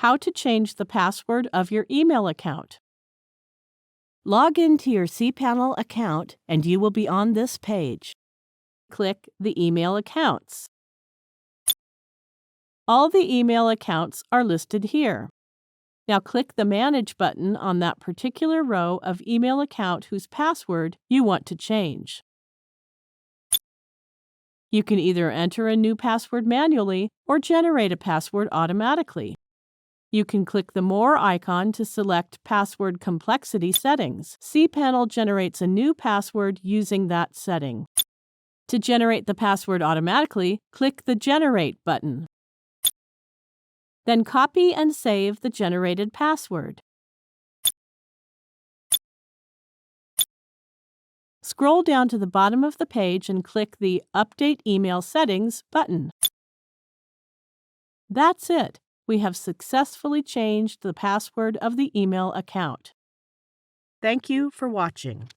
How to change the password of your email account. Log into your cPanel account and you will be on this page. Click the Email Accounts. All the email accounts are listed here. Now click the Manage button on that particular row of email account whose password you want to change. You can either enter a new password manually or generate a password automatically. You can click the More icon to select Password Complexity Settings. cPanel generates a new password using that setting. To generate the password automatically, click the Generate button. Then copy and save the generated password. Scroll down to the bottom of the page and click the Update Email Settings button. That's it. We have successfully changed the password of the email account. Thank you for watching.